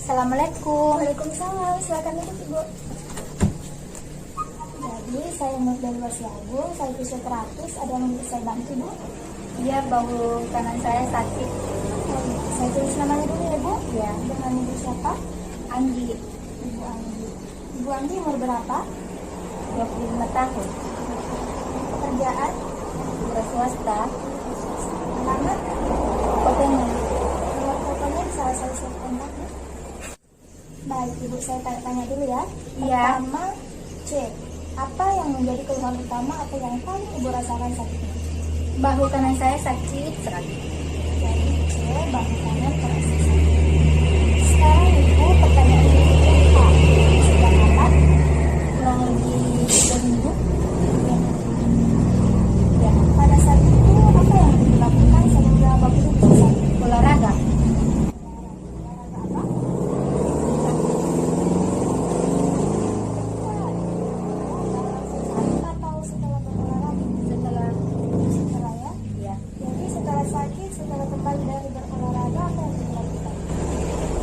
Assalamualaikum. Waalaikumsalam, silakan duduk Ibu. Jadi saya Nur dari Wasiagung, saya fisioterapis, ada yang bisa saya bantu Bu? Iya, bahu kanan saya sakit. Saya tulis namanya dulu ya Bu? Ya, Dengan Ibu siapa? Anggi, Ibu Anggi. Ibu Anggi umur berapa? 25 tahun. Pekerjaan? Wira swasta. Alamat? Potengan. Nomor teleponnya bisa saya share kontaknya. Baik Ibu, saya tanya dulu ya. Iya. Pertama, C. Apa yang menjadi keluhan utama atau yang paling Ibu rasakan sakitnya? Bahu kanan saya sakit sekali. Jadi C, bahu kanan terasa sakit. Sekarang Ibu pertanyaan berikutnya. Sudah kapan? Kurang lebih 2 minggu. Ya, pada saat itu apa yang dilakukan sehingga bahu itu bisa sakit? Olahraga. Olahraga apa? Sakit atau setelah berolahraga? Setelah Setelah ya. ya, Jadi setelah sakit, setelah kembali dari berolahraga apa yang dilakukan?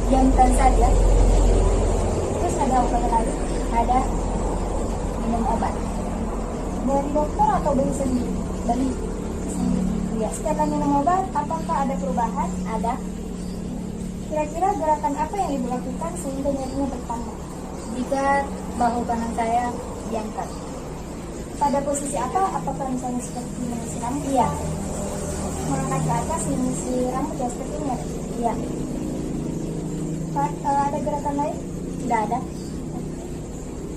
diamkan saja. Terus ada obat lagi? Ada minum obat. Dari dokter atau beli sendiri? Beli. Sendiri. Iya, Setelah minum obat, apakah ada perubahan? ada. Kira-kira gerakan apa yang Ibu lakukan sehingga nyerinya bertambah? Jika bahu kanan saya diangkat. Pada posisi apa? Apakah misalnya seperti mengisi rambut? Iya, Mengangkat ke atas, mengisi rambut ya seperti ini ya? iya, Ada gerakan lain? tidak ada.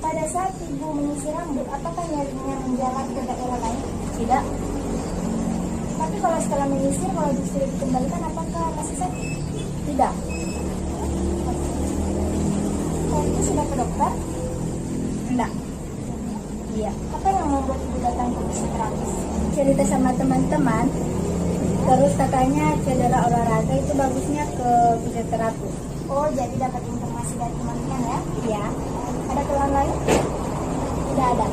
Pada saat Ibu mengisi rambut, apakah nyerinya menjalar ke daerah lain? Tidak, Tapi kalau setelah menyisir, kalau justru dikembalikan, apakah masih sakit? tidak, Kalau itu sudah ke dokter, enggak. Iya. apa yang membuat Ibu datang ke fisioterapis? Cerita sama teman-teman, terus katanya cedera olahraga itu bagusnya ke fisioterapi. Oh, jadi dapat informasi dari teman-teman ya? Iya, Ada keluhan lain? tidak ada.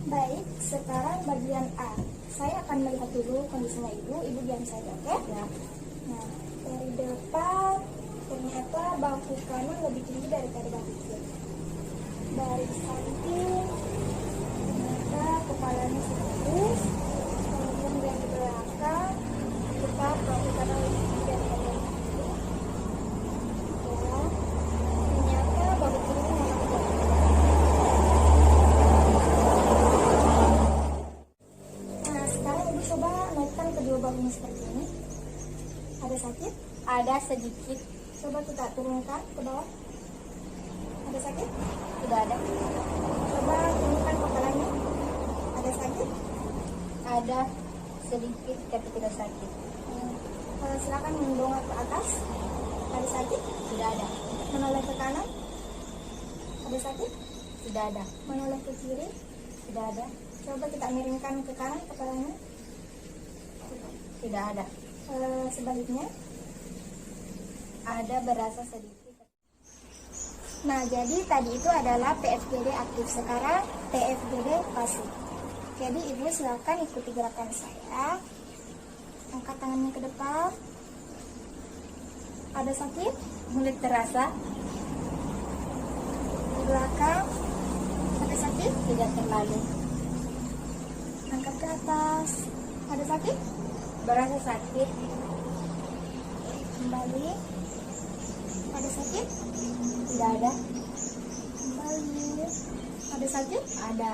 Baik, sekarang bagian A. Saya akan melihat dulu kondisinya Ibu. Ibu diam saja, oke? Ya. Nah, dari depan ternyata bahu kanan lebih tinggi daripada bahu kiri. Dari samping ternyata kepalanya lurus. Kemudian dari belakang tetap bahu kanan lebih tinggi daripada bahu kiri. Ya, ternyata bahu kiri memang tidak. Nah, sekarang Ibu coba naikkan kedua bahunya seperti ini. Ada sakit? Ada sedikit, Coba kita turunkan ke bawah. Ada sakit? tidak ada. Coba turunkan kepalanya. Ada sakit? Ada sedikit tapi tidak sakit. Silakan mendongak ke atas. Ada sakit? Tidak ada. Menoleh ke kanan. Ada sakit? Tidak ada. Menoleh ke kiri. Tidak ada. Coba kita miringkan ke kanan kepalanya. Tidak ada. Sebaliknya. Ada berasa sedikit. Nah, jadi tadi itu adalah PFGD aktif. Sekarang TFGD pasif. Jadi Ibu silakan ikuti gerakan saya. Angkat tangannya ke depan. Ada sakit? Mulai terasa, Di belakang. Ada sakit? tidak terlalu. Angkat ke atas. Ada sakit? Berasa sakit, Kembali. Ada sakit? tidak ada. Kembali. Ada sakit? Ada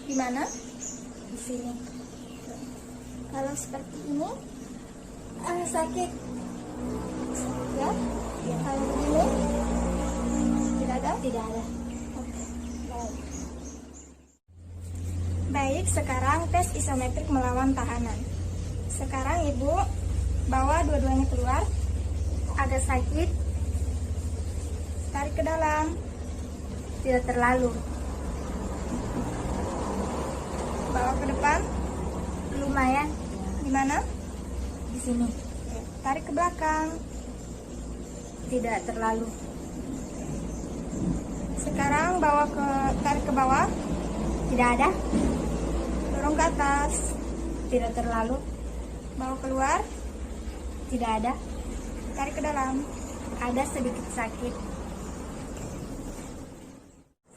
Di mana? di sini. Kalau seperti ini, sakit. Ya? Kalau begini, tidak ada? Tidak ada. Oke, baik. Baik, sekarang tes isometrik melawan tahanan. Sekarang Ibu bawa dua-duanya keluar. Agak sakit. Tarik ke dalam. Tidak terlalu. Bawa ke depan. Lumayan Di mana? di sini. Tarik ke belakang. Tidak terlalu. Sekarang tarik ke bawah. Tidak ada. Dorong ke atas. Tidak terlalu. Bawa keluar. Tidak ada. tarik ke dalam. Ada sedikit sakit.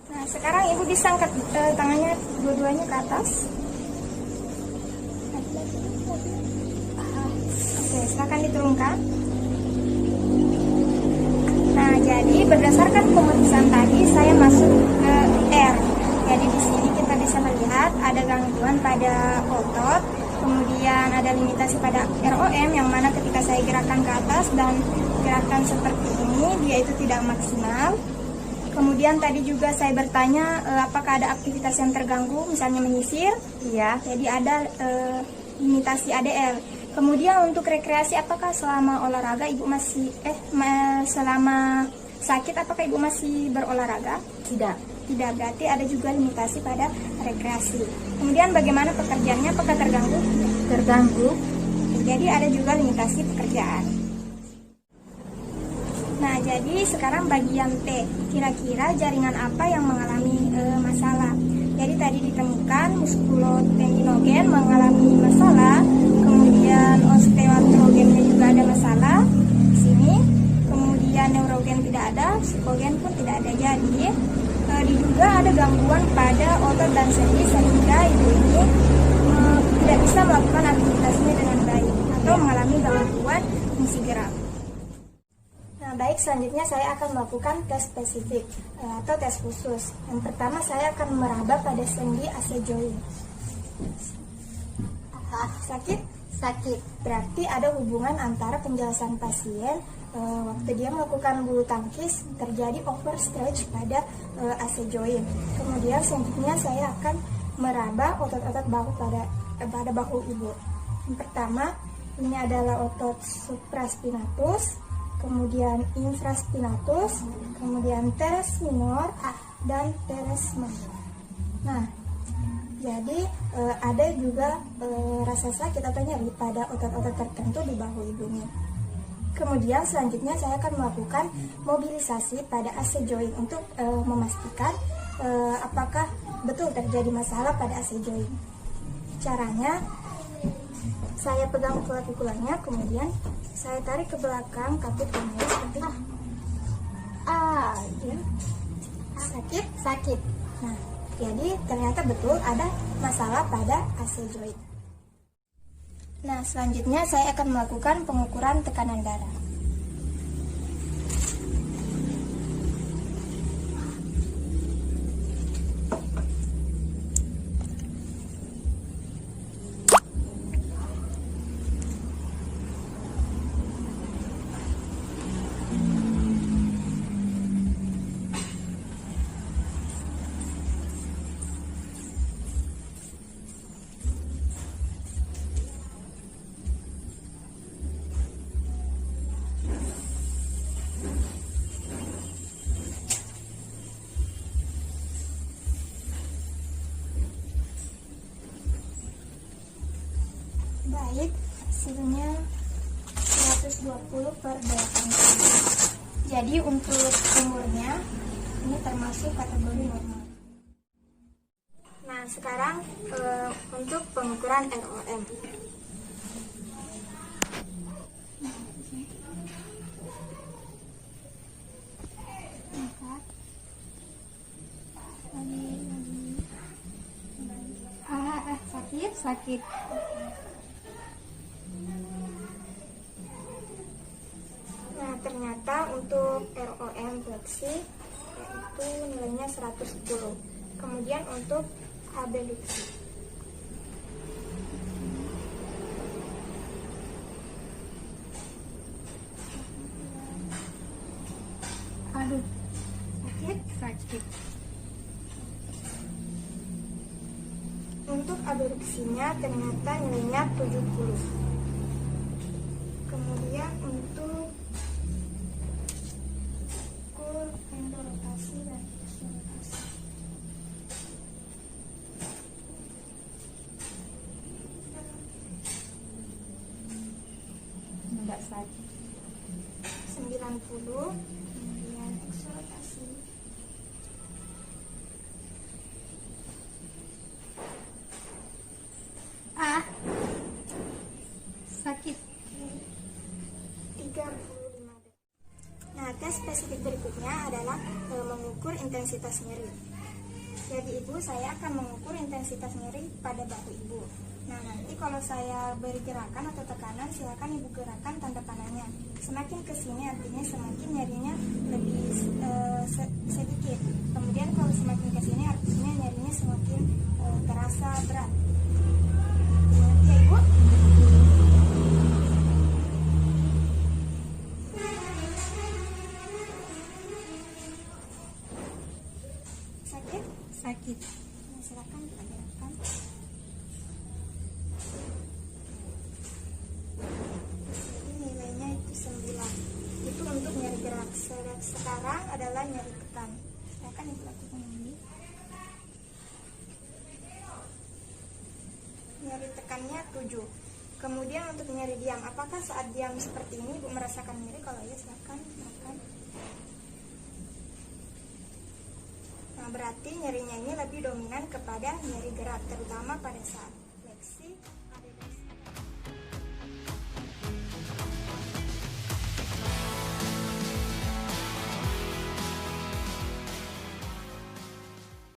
Nah, sekarang ibu bisa angkat tangannya dua-duanya ke atas. Oke, silakan diturunkan. Nah, jadi berdasarkan pemeriksaan tadi saya masuk ke R. Jadi di sini kita bisa melihat ada gangguan pada otot, kemudian ada limitasi pada ROM yang mana ketika saya gerakan ke atas dan gerakan seperti ini dia itu tidak maksimal. Kemudian tadi juga saya bertanya apakah ada aktivitas yang terganggu, misalnya menyisir. Iya. Jadi ada limitasi ADL. Kemudian untuk rekreasi, apakah selama olahraga ibu masih selama sakit apakah ibu masih berolahraga? Tidak. Tidak, berarti ada juga limitasi pada rekreasi. Kemudian bagaimana pekerjaannya, apakah terganggu? Terganggu. Jadi ada juga limitasi pekerjaan. Nah, jadi sekarang bagian T. Kira-kira jaringan apa yang mengalami masalah? Jadi tadi ditemukan muskulotendinogen mengalami masalah, kemudian osteoartrogennya juga ada masalah di sini, kemudian neurogen tidak ada, psikogen pun tidak ada. Jadi diduga ada gangguan pada otot dan sendi sehingga ibu ini tidak bisa melakukan aktivitasnya dengan baik atau mengalami gangguan fungsi gerak. Nah, baik, selanjutnya saya akan melakukan tes spesifik atau tes khusus. Yang pertama saya akan meraba pada sendi AC joint. Sakit? Sakit. Berarti ada hubungan antara penjelasan pasien waktu dia melakukan bulu tangkis terjadi overstretch pada AC joint. Kemudian selanjutnya saya akan meraba otot-otot bahu pada bahu ibu. Yang pertama ini adalah otot supraspinatus, kemudian infraspinatus, kemudian teres minor dan teres major. Nah, jadi ada juga rasa sakit atau nyeri pada otot-otot tertentu di bahu ibunya. Kemudian selanjutnya saya akan melakukan mobilisasi pada AC joint untuk memastikan apakah betul terjadi masalah pada AC joint. Caranya, saya pegang klavikulannya, kemudian saya tarik ke belakang kapit kemih seperti ini. Ya. Sakit? Sakit. Nah, jadi ternyata betul ada masalah pada AC joint. Nah, selanjutnya saya akan melakukan pengukuran tekanan darah. Baik, hasilnya 120/80. Jadi untuk umurnya ini termasuk kategori normal. Nah, sekarang untuk pengukuran ROM. Sakit. Nah, ternyata untuk ROM fleksi yaitu nilainya 110. Kemudian untuk abduksi sakit. Untuk abduksinya ternyata nilainya 70. Kemudian untuk endorotasi dan eksorotasi Enggak sakit. 90. Kemudian eksorotasi Sakit. 35. spesifik berikutnya adalah mengukur intensitas nyeri. Jadi Ibu, saya akan mengukur intensitas nyeri pada bahu Ibu. Nah, nanti kalau saya beri gerakan atau tekanan, silakan Ibu gerakan tanda panahnya. Semakin ke sini artinya semakin nyerinya lebih sedikit. Kemudian kalau semakin ke sini artinya nyerinya semakin terasa berat. Ya, Ibu? Sakit? Sakit. Nah, silakan kita gerakan. Jadi nilainya itu 9. Itu untuk nyeri gerak. Sekarang adalah nyeri tekan. Silakan Ibu lakukan ini. Nyeri tekannya 7. Kemudian untuk nyeri diam, apakah saat diam seperti ini Ibu merasakan nyeri? Kalau iya silakan makan. Nah, berarti nyerinya ini lebih dominan kepada nyeri gerak, terutama pada saat